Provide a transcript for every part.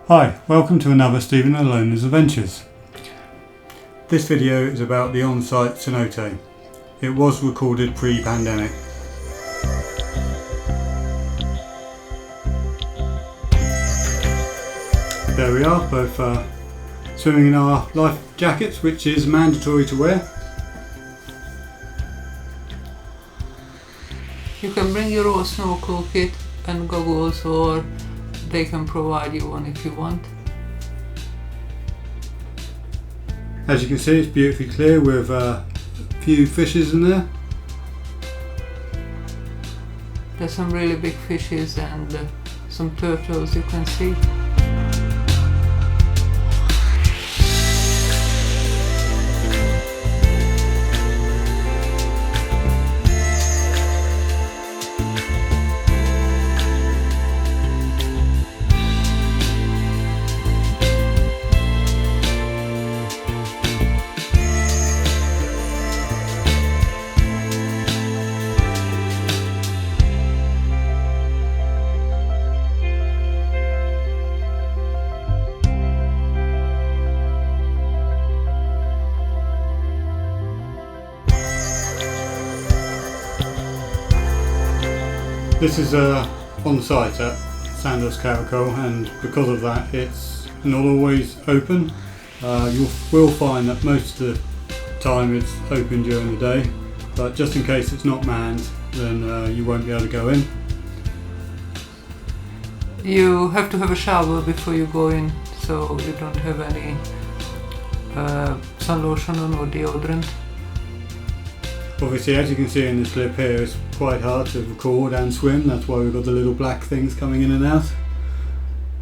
Hi, welcome to another Stephen Alona's Adventures. This video is about the Onsite cenote. It was recorded pre-pandemic. There we are, both swimming in our life jackets, which is mandatory to wear. You can bring your own snorkel kit and goggles, or they can provide you one if you want. As you can see, it's beautifully clear with a few fishes in there. There's some really big fishes and some turtles you can see. This is on site at Sandos Caracol, and because of that it's not always open. You will find that most of the time it's open during the day, but just in case it's not manned, then you won't be able to go in. You have to have a shower before you go in, so you don't have any sun lotion or deodorant. Obviously, as you can see in this clip here, it's quite hard to record and swim. That's why we've got the little black things coming in and out.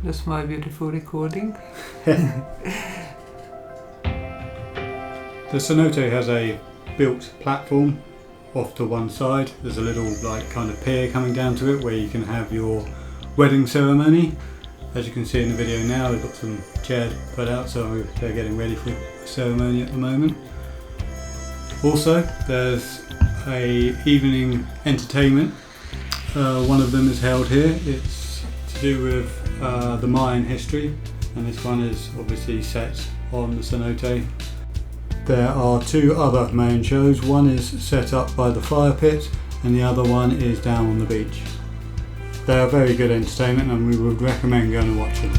That's my beautiful recording. The cenote has a built platform off to one side. There's a little kind of pier coming down to it where you can have your wedding ceremony. As you can see in the video now, they've got some chairs put out, so they're getting ready for the ceremony at the moment. Also, there's a evening entertainment. One of them is held here. It's to do with the Mayan history, and this one is obviously set on the cenote. There are two other Mayan shows. One is set up by the fire pit, and the other one is down on the beach. They are very good entertainment, and we would recommend going and watching.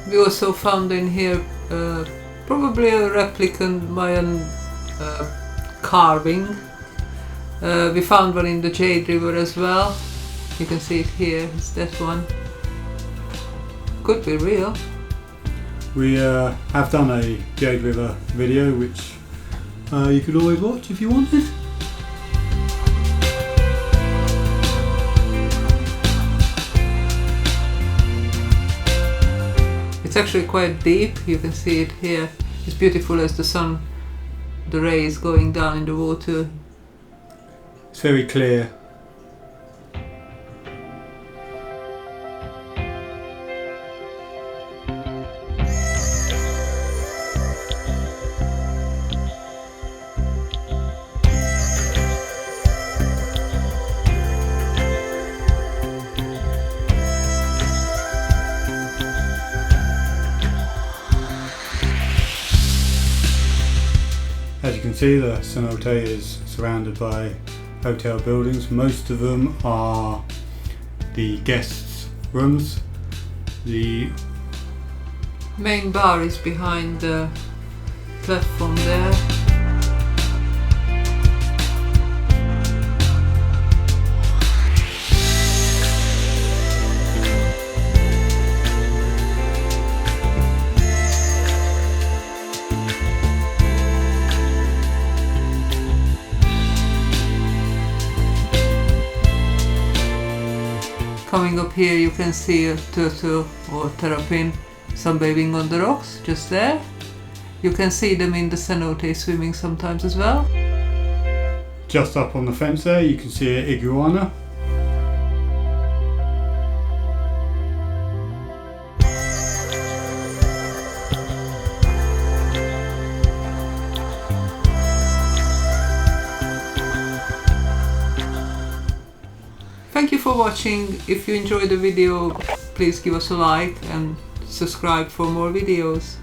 We also found in here probably a replicant Mayan carving. We found one in the Jade River as well. You can see it here, it's that one. Could be real. We have done a Jade River video, which you could always watch if you wanted. It's actually quite deep, you can see it here. It's beautiful as the rays going down in the water. It's very clear. As you can see, the cenote is surrounded by hotel buildings. Most of them are the guests' rooms. The main bar is behind the platform there. Coming up here you can see a turtle or terrapin sunbathing on the rocks just there. You can see them in the cenote swimming sometimes as well. Just up on the fence there you can see an iguana. Thank you for watching. If you enjoyed the video, please give us a like and subscribe for more videos.